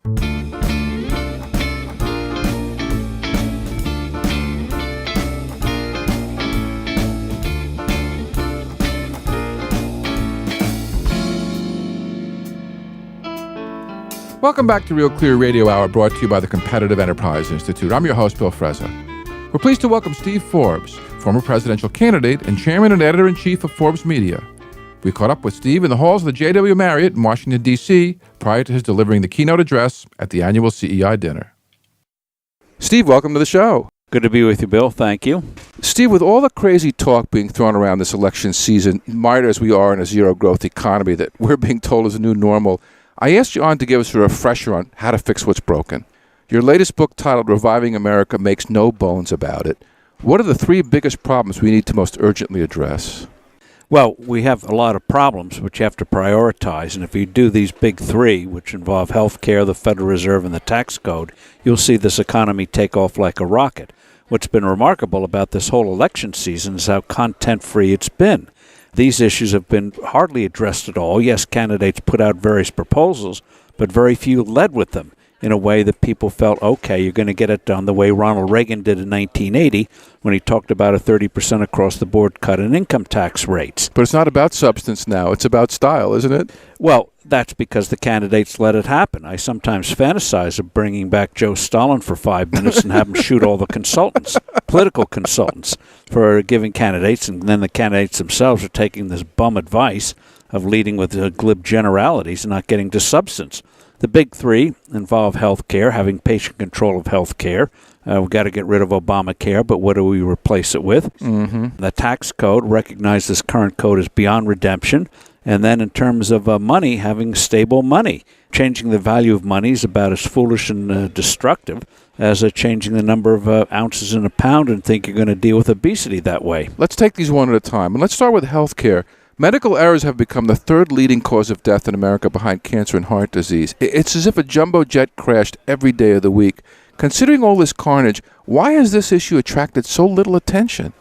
Welcome back to Real Clear Radio Hour, brought to you by the Competitive Enterprise Institute. I'm your host, Bill Frezza. We're pleased to welcome Steve Forbes, former presidential candidate and chairman and editor-in-chief of Forbes Media. We caught up with Steve in the halls of the JW Marriott in Washington, D.C., prior to his delivering the keynote address at the annual CEI dinner. Steve, welcome to the show. Good to be with you, Bill. Thank you. Steve, with all the crazy talk being thrown around this election season, mired as we are in a zero-growth economy that we're being told is a new normal, I asked you on to give us a refresher on how to fix what's broken. Your latest book, titled Reviving America, makes no bones about it. What are the three biggest problems we need to most urgently address? Well, we have a lot of problems which you have to prioritize, and if you do these big three, which involve health care, the Federal Reserve, and the tax code, you'll see this economy take off like a rocket. What's been remarkable about this whole election season is how content-free it's been. These issues have been hardly addressed at all. Yes, candidates put out various proposals, but very few led with them in a way that people felt, okay, you're going to get it done the way Ronald Reagan did in 1980 when he talked about a 30% across-the-board cut in income tax rates. But it's not about substance now. It's about style, isn't it? Well, that's because the candidates let it happen. I sometimes fantasize of bringing back Joe Stalin for 5 minutes and have him shoot all the consultants, political consultants, for giving candidates, and then the candidates themselves are taking this bum advice of leading with glib generalities and not getting to substance. The big three involve health care, having patient control of health care. We've got to get rid of Obamacare, but what do we replace it with? The tax code, recognize this current code is beyond redemption. And then in terms of money, having stable money. Changing the value of money is about as foolish and destructive as changing the number of ounces in a pound and think you're going to deal with obesity that way. Let's take these one at a time. And let's start with health care. Medical errors have become the third leading cause of death in America behind cancer and heart disease. It's as if a jumbo jet crashed every day of the week. Considering all this carnage, why has this issue attracted so little attention?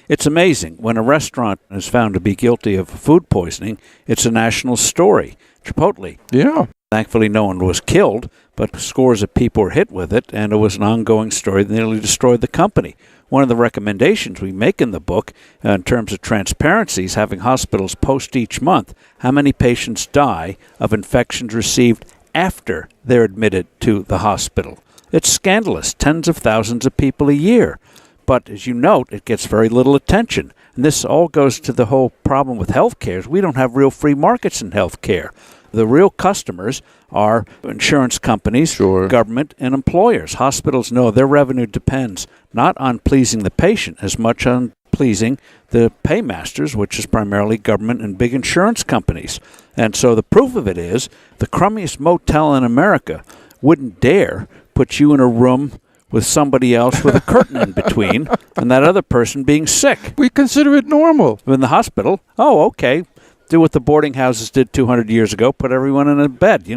It's amazing. When a restaurant is found to be guilty of food poisoning, it's a national story. Chipotle. Yeah. Thankfully, no one was killed, but scores of people were hit with it, and it was an ongoing story that nearly destroyed the company. One of the recommendations we make in the book in terms of transparency is having hospitals post each month how many patients die of infections received after they're admitted to the hospital. It's scandalous, tens of thousands of people a year. But as you note, it gets very little attention. And this all goes to the whole problem with health care. We don't have real free markets in health care. The real customers are insurance companies, government, and employers. Hospitals know their revenue depends not on pleasing the patient as much on pleasing the paymasters, which is primarily government and big insurance companies. And so the proof of it is the crummiest motel in America wouldn't dare put you in a room with somebody else with a curtain in between and that other person being sick. We consider it normal. In the hospital, oh, okay. Do what the boarding houses did 200 years ago, put everyone in a bed,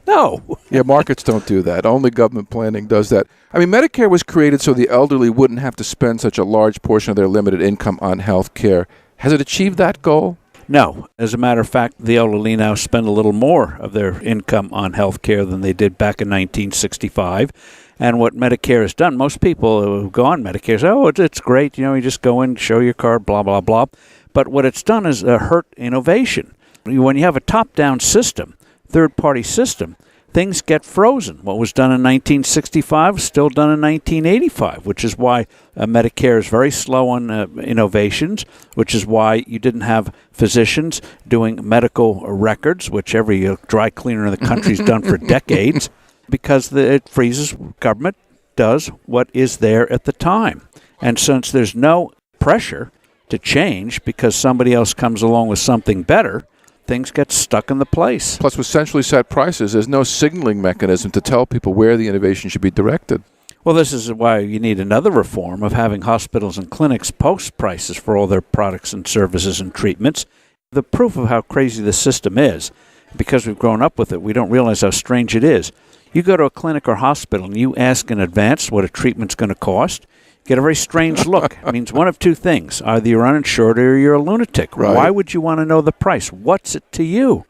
No. Yeah, markets don't do that. Only government planning does that. I mean, Medicare was created so the elderly wouldn't have to spend such a large portion of their limited income on health care. Has it achieved that goal? No. As a matter of fact, the elderly now spend a little more of their income on health care than they did back in 1965. And what Medicare has done, most people who go on Medicare say, oh, it's great, you just go in, show your card, blah, blah, blah. But what it's done is hurt innovation. When you have a top-down system, third-party system, things get frozen. What was done in 1965 is still done in 1985, which is why Medicare is very slow on innovations, which is why you didn't have physicians doing medical records, which every dry cleaner in the country's done for decades, because it freezes. Government does what is there at the time. And since there's no pressure to change because somebody else comes along with something better, things get stuck in the place. Plus, with centrally set prices, there's no signaling mechanism to tell people where the innovation should be directed. Well, this is why you need another reform of having hospitals and clinics post prices for all their products and services and treatments. The proof of how crazy the system is, because we've grown up with it, we don't realize how strange it is. You go to a clinic or hospital and you ask in advance what a treatment's going to cost, get a very strange look. It means one of two things. Either you're uninsured or you're a lunatic. Right. Why would you want to know the price? What's it to you?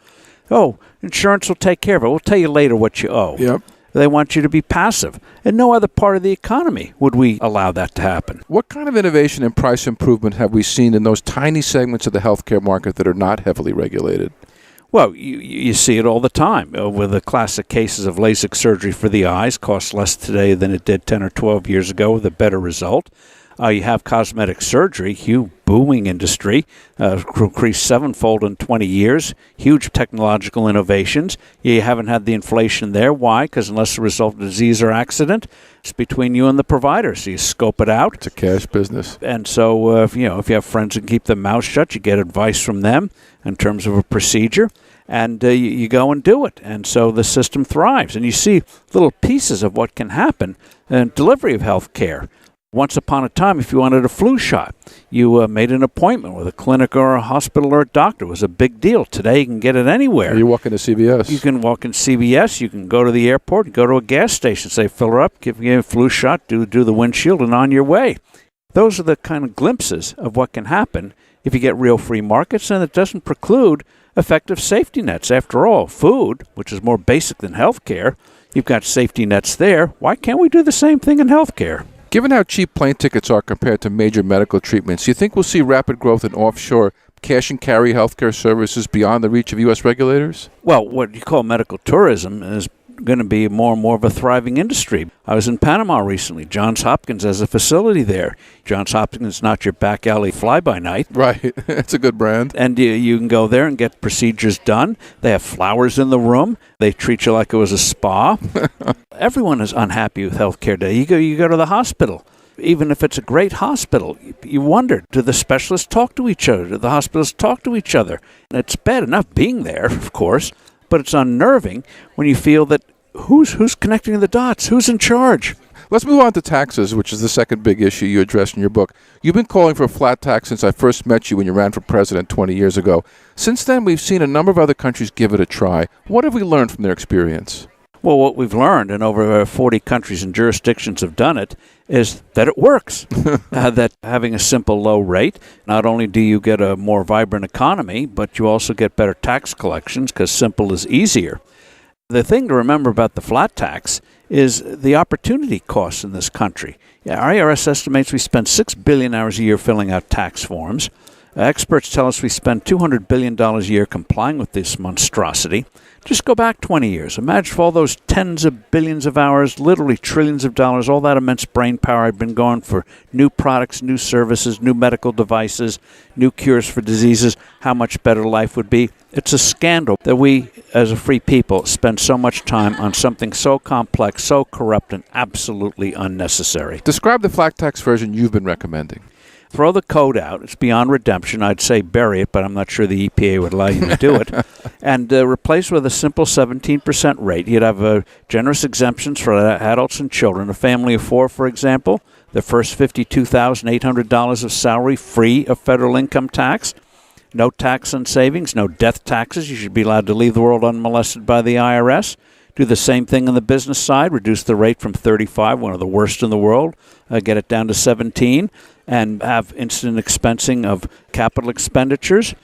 Oh, insurance will take care of it. We'll tell you later what you owe. Yep. They want you to be passive. In no other part of the economy would we allow that to happen. What kind of innovation and price improvement have we seen in those tiny segments of the healthcare market that are not heavily regulated? Well, you see it all the time. With the classic cases of LASIK surgery for the eyes, costs less today than it did 10 or 12 years ago with a better result. You have cosmetic surgery, huge booming industry, increased sevenfold in 20 years, huge technological innovations. You haven't had the inflation there. Why? Because unless the result of disease or accident, it's between you and the provider. So you scope it out. It's a cash business. And so, if you have friends that can keep their mouth shut, you get advice from them in terms of a procedure. And you go and do it. And so the system thrives. And you see little pieces of what can happen in delivery of health care. Once upon a time, if you wanted a flu shot, you made an appointment with a clinic or a hospital or a doctor. It was a big deal. Today, you can get it anywhere. You walk into CVS. You can walk in CVS. You can go to the airport, go to a gas station, say, fill her up, give you a flu shot, do the windshield, and on your way. Those are the kind of glimpses of what can happen if you get real free markets, and it doesn't preclude effective safety nets. After all, food, which is more basic than health care, you've got safety nets there. Why can't we do the same thing in health care? Given how cheap plane tickets are compared to major medical treatments, do you think we'll see rapid growth in offshore cash and carry healthcare services beyond the reach of U.S. regulators? Well, what you call medical tourism is going to be more and more of a thriving industry. I was in Panama recently. Johns Hopkins has a facility there. Johns Hopkins is not your back alley fly-by-night. Right. It's a good brand. And you can go there and get procedures done. They have flowers in the room. They treat you like it was a spa. Everyone is unhappy with healthcare today. You go to the hospital. Even if it's a great hospital, you wonder, do the specialists talk to each other? Do the hospitals talk to each other? And it's bad enough being there, of course, but it's unnerving when you feel that who's connecting the dots? Who's in charge? Let's move on to taxes, which is the second big issue you address in your book. You've been calling for a flat tax since I first met you when you ran for president 20 years ago. Since then, we've seen a number of other countries give it a try. What have we learned from their experience? Well, what we've learned, and over 40 countries and jurisdictions have done it, is that it works. That having a simple low rate, not only do you get a more vibrant economy, but you also get better tax collections because simple is easier. The thing to remember about the flat tax is the opportunity costs in this country. Our IRS estimates we spend 6 billion hours a year filling out tax forms. Experts tell us we spend $200 billion a year complying with this monstrosity. Just go back 20 years. Imagine for all those tens of billions of hours, literally trillions of dollars, all that immense brain power had been going for new products, new services, new medical devices, new cures for diseases, how much better life would be. It's a scandal that we, as a free people, spend so much time on something so complex, so corrupt, and absolutely unnecessary. Describe the flat tax version you've been recommending. Throw the code out. It's beyond redemption. I'd say bury it, but I'm not sure the EPA would allow you to do it. And replace with a simple 17% rate. You'd have generous exemptions for adults and children. A family of four, for example, the first $52,800 of salary free of federal income tax. No tax on savings, no death taxes. You should be allowed to leave the world unmolested by the IRS. Do the same thing on the business side. Reduce the rate from 35, one of the worst in the world. Get it down to 17. And have instant expensing of capital expenditures.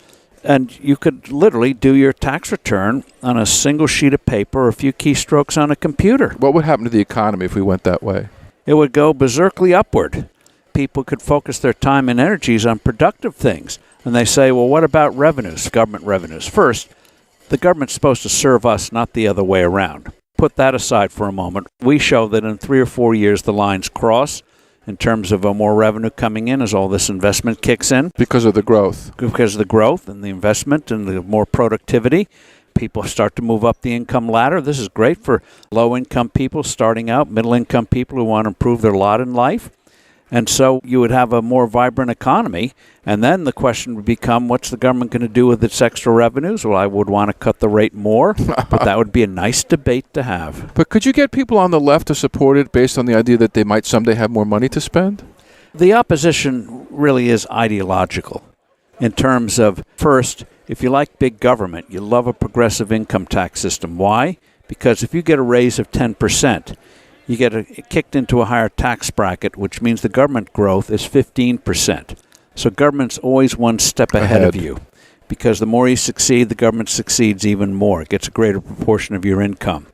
And you could literally do your tax return on a single sheet of paper or a few keystrokes on a computer. What would happen to the economy if we went that way? It would go berserkly upward. People could focus their time and energies on productive things. And they say, well, what about revenues, government revenues? First, the government's supposed to serve us, not the other way around. Put that aside for a moment. We show that in 3 or 4 years the lines cross in terms of more revenue coming in as all this investment kicks in. Because of the growth. Because of the growth and the investment and the more productivity. People start to move up the income ladder. This is great for low-income people starting out, middle-income people who want to improve their lot in life. And so you would have a more vibrant economy. And then the question would become, what's the government going to do with its extra revenues? Well, I would want to cut the rate more, but that would be a nice debate to have. But could you get people on the left to support it based on the idea that they might someday have more money to spend? The opposition really is ideological in terms of, first, if you like big government, you love a progressive income tax system. Why? Because if you get a raise of 10%, you get kicked into a higher tax bracket, which means the government growth is 15%. So government's always one step ahead of you, because the more you succeed, the government succeeds even more. It gets a greater proportion of your income.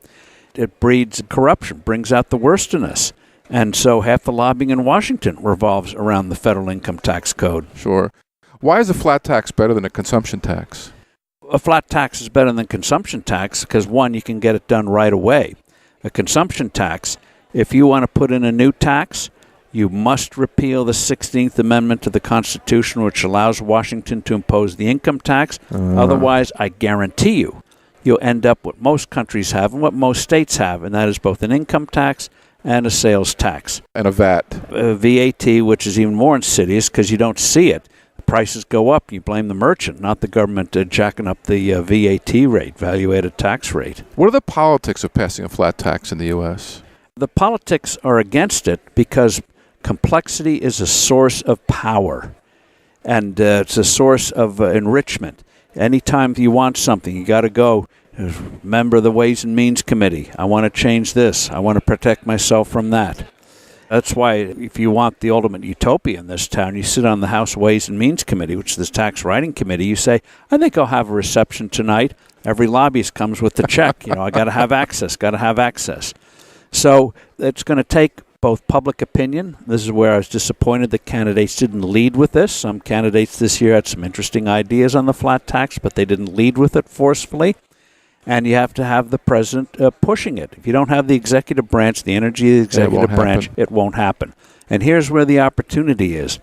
it breeds corruption, brings out the worst in us. And so half the lobbying in Washington revolves around the federal income tax code. Sure. Why is a flat tax better than a consumption tax? A flat tax is better than consumption tax because, one, you can get it done right away. A consumption tax, if you want to put in a new tax, you must repeal the 16th Amendment to the Constitution, which allows Washington to impose the income tax. Otherwise, I guarantee you'll end up what most countries have and what most states have, and that is both an income tax and a sales tax. And a VAT. VAT, which is even more insidious because you don't see it. The prices go up. You blame the merchant, not the government jacking up the VAT rate, value-added tax rate. What are the politics of passing a flat tax in the U.S.? The politics are against it because complexity is a source of power, and it's a source of enrichment. Anytime you want something, you got to go. Member of the Ways and Means Committee. I want to change this. I want to protect myself from that. That's why if you want the ultimate utopia in this town, you sit on the House Ways and Means Committee, which is the tax writing committee. You say, I think I'll have a reception tonight. Every lobbyist comes with the check. I got to have access. So it's going to take both public opinion. This is where I was disappointed that candidates didn't lead with this. Some candidates this year had some interesting ideas on the flat tax, but they didn't lead with it forcefully. And you have to have the president pushing it. If you don't have the executive branch, the energy of the executive branch, it won't happen. And here's where the opportunity is.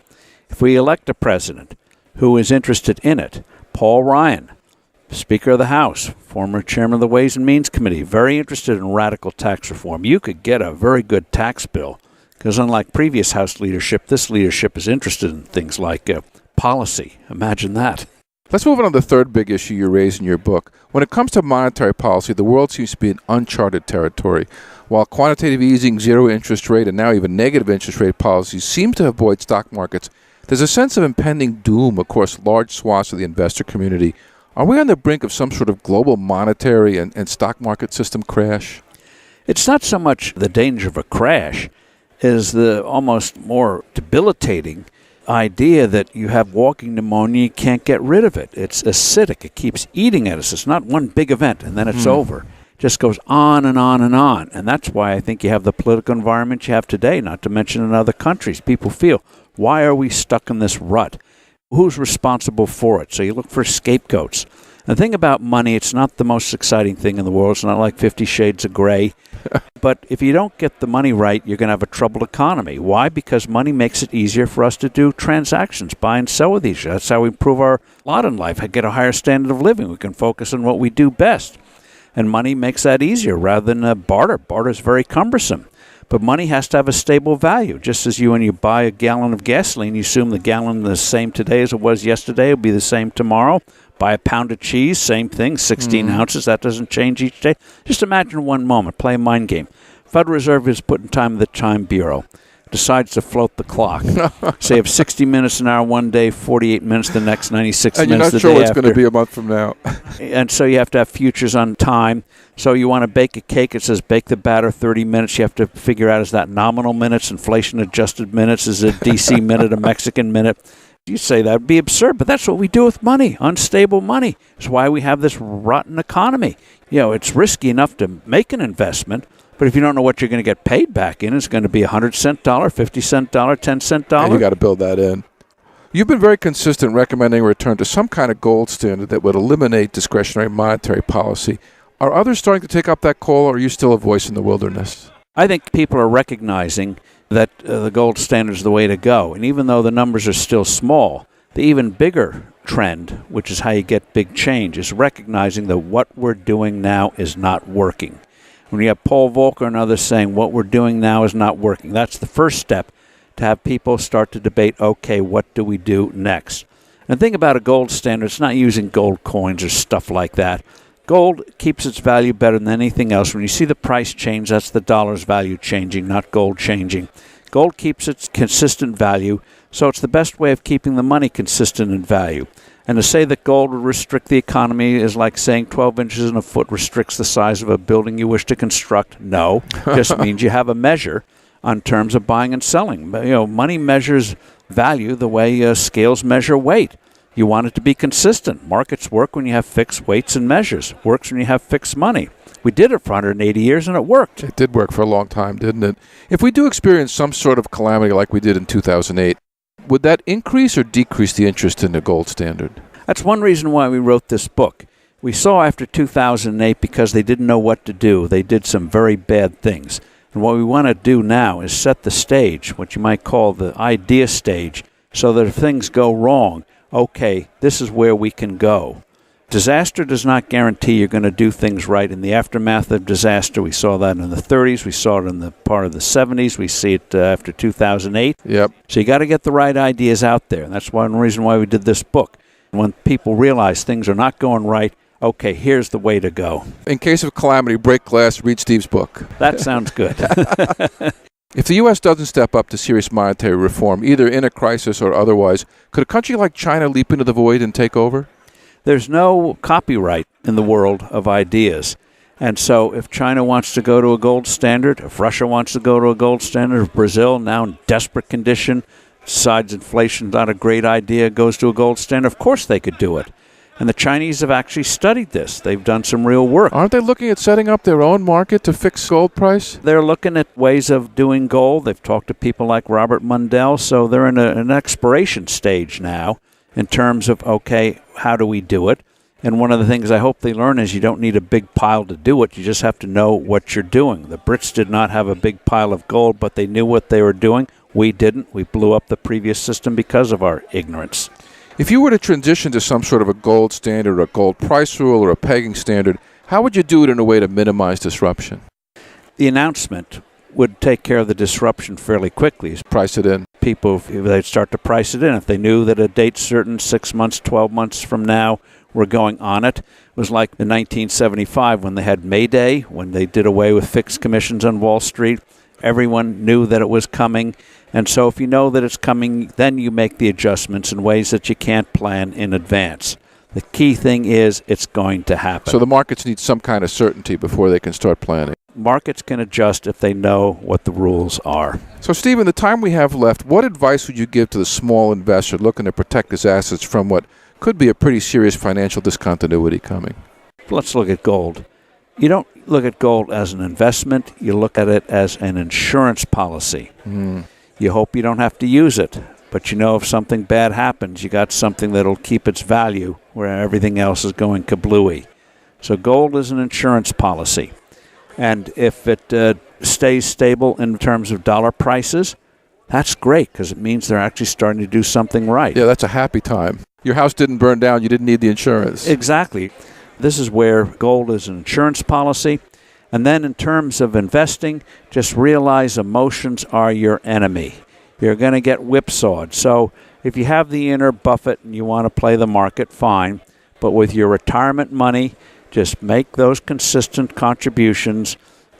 If we elect a president who is interested in it, Paul Ryan, Speaker of the House, former chairman of the Ways and Means Committee, very interested in radical tax reform, you could get a very good tax bill. Because unlike previous House leadership, this leadership is interested in things like policy. Imagine that. Let's move on to the third big issue you raise in your book. When it comes to monetary policy, the world seems to be in uncharted territory. While quantitative easing, zero interest rate, and now even negative interest rate policies seem to have buoyed stock markets, there's a sense of impending doom across large swaths of the investor community. Are we on the brink of some sort of global monetary and stock market system crash? It's not so much the danger of a crash as the almost more debilitating idea that you have walking pneumonia, you can't get rid of it. It's acidic. It keeps eating at us. It's not one big event and then it's over. It just goes on and on and on. And that's why I think you have the political environment you have today, not to mention in other countries. People feel, why are we stuck in this rut? Who's responsible for it? So you look for scapegoats. The thing about money, it's not the most exciting thing in the world. It's not like 50 Shades of Grey. But if you don't get the money right, you're going to have a troubled economy. Why? Because money makes it easier for us to do transactions, buy and sell with each other. That's how we improve our lot in life, get a higher standard of living. We can focus on what we do best. And money makes that easier rather than barter. Barter is very cumbersome. But money has to have a stable value. Just as when you buy a gallon of gasoline, you assume the gallon is the same today as it was yesterday. It'll be the same tomorrow. Buy a pound of cheese, same thing, 16 ounces. That doesn't change each day. Just imagine one moment, play a mind game. Federal Reserve is putting time in the Time Bureau. Decides to float the clock. Say of 60 minutes an hour one day, 48 minutes the next, 96 and minutes the day after. And you're not sure what's going to be a month from now. And so you have to have futures on time. So you want to bake a cake, it says bake the batter 30 minutes. You have to figure out, is that nominal minutes, inflation-adjusted minutes? Is it a DC minute, a Mexican minute? You say that would be absurd, but that's what we do with money, unstable money. It's why we have this rotten economy. It's risky enough to make an investment, but if you don't know what you're going to get paid back in, it's going to be a 100-cent dollar, 50-cent dollar, 10-cent dollar. And you got to build that in. You've been very consistent recommending a return to some kind of gold standard that would eliminate discretionary monetary policy. Are others starting to take up that call, or are you still a voice in the wilderness? I think people are recognizing that the gold standard is the way to go. And even though the numbers are still small, the even bigger trend, which is how you get big change, is recognizing that what we're doing now is not working. When you have Paul Volcker and others saying what we're doing now is not working, that's the first step to have people start to debate, okay, what do we do next? And the thing about a gold standard, it's not using gold coins or stuff like that. Gold keeps its value better than anything else. When you see the price change, that's the dollar's value changing, not gold changing. Gold keeps its consistent value, so it's the best way of keeping the money consistent in value. And to say that gold will restrict the economy is like saying 12 inches in a foot restricts the size of a building you wish to construct. No, it just means you have a measure on terms of buying and selling. Money measures value the way scales measure weight. You want it to be consistent. Markets work when you have fixed weights and measures. Works when you have fixed money. We did it for 180 years, and it worked. It did work for a long time, didn't it? If we do experience some sort of calamity like we did in 2008, would that increase or decrease the interest in the gold standard? That's one reason why we wrote this book. We saw after 2008, because they didn't know what to do, they did some very bad things. And what we want to do now is set the stage, what you might call the idea stage, so that if things go wrong, okay, this is where we can go. Disaster does not guarantee you're going to do things right. In the aftermath of disaster, we saw that in the 30s. We saw it in the part of the 70s. We see it after 2008. Yep. So you got to get the right ideas out there. And that's one reason why we did this book. When people realize things are not going right, okay, here's the way to go. In case of calamity, break glass, read Steve's book. That sounds good. If the U.S. doesn't step up to serious monetary reform, either in a crisis or otherwise, could a country like China leap into the void and take over? There's no copyright in the world of ideas. And so if China wants to go to a gold standard, if Russia wants to go to a gold standard, if Brazil, now in desperate condition, decides inflation's not a great idea, goes to a gold standard, of course they could do it. And the Chinese have actually studied this. They've done some real work. Aren't they looking at setting up their own market to fix gold price? They're looking at ways of doing gold. They've talked to people like Robert Mundell, so they're in an exploration stage now in terms of, okay, how do we do it? And one of the things I hope they learn is you don't need a big pile to do it. You just have to know what you're doing. The Brits did not have a big pile of gold, but they knew what they were doing. We didn't. We blew up the previous system because of our ignorance. If you were to transition to some sort of a gold standard or a gold price rule or a pegging standard, how would you do it in a way to minimize disruption? The announcement would take care of the disruption fairly quickly. Price it in. People, if they'd start to price it in. If they knew that a date certain, 6 months, 12 months from now, we're going on it. It was like in 1975 when they had May Day, when they did away with fixed commissions on Wall Street. Everyone knew that it was coming. And so if you know that it's coming, then you make the adjustments in ways that you can't plan in advance. The key thing is it's going to happen. So the markets need some kind of certainty before they can start planning. Markets can adjust if they know what the rules are. So, Steve, in the time we have left, what advice would you give to the small investor looking to protect his assets from what could be a pretty serious financial discontinuity coming? Let's look at gold. You don't look at gold as an investment. You look at it as an insurance policy. You hope you don't have to use it. But you know if something bad happens, you got something that'll keep its value where everything else is going kablooey. So gold is an insurance policy. And if it stays stable in terms of dollar prices, that's great because it means they're actually starting to do something right. Yeah, that's a happy time. Your house didn't burn down. You didn't need the insurance. Exactly. This is where gold is an insurance policy. And then in terms of investing, just realize emotions are your enemy. You're going to get whipsawed. So if you have the inner Buffett and you want to play the market, fine. But with your retirement money, just make those consistent contributions.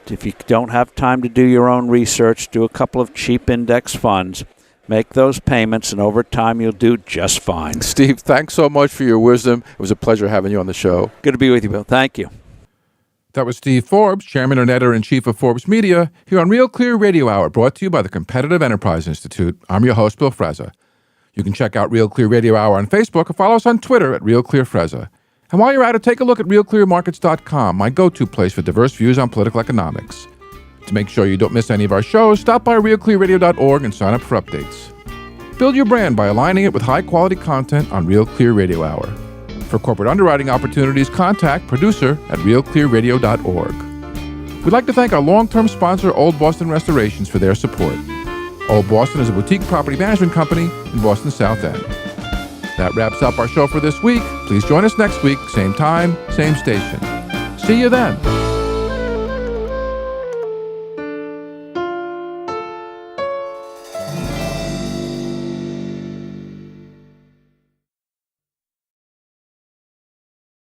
If you don't have time to do your own research, do a couple of cheap index funds. Make those payments, and over time, you'll do just fine. Steve, thanks so much for your wisdom. It was a pleasure having you on the show. Good to be with you, Bill. Thank you. That was Steve Forbes, Chairman and Editor-in-Chief of Forbes Media, here on Real Clear Radio Hour, brought to you by the Competitive Enterprise Institute. I'm your host, Bill Frezza. You can check out Real Clear Radio Hour on Facebook or follow us on Twitter at Real Clear Frezza. And while you're at it, take a look at RealClearMarkets.com, my go-to place for diverse views on political economics. To make sure you don't miss any of our shows, stop by RealClearRadio.org and sign up for updates. Build your brand by aligning it with high-quality content on Real Clear Radio Hour. For corporate underwriting opportunities, contact producer at RealClearRadio.org. We'd like to thank our long-term sponsor, Old Boston Restorations, for their support. Old Boston is a boutique property management company in Boston's South End. That wraps up our show for this week. Please join us next week, same time, same station. See you then.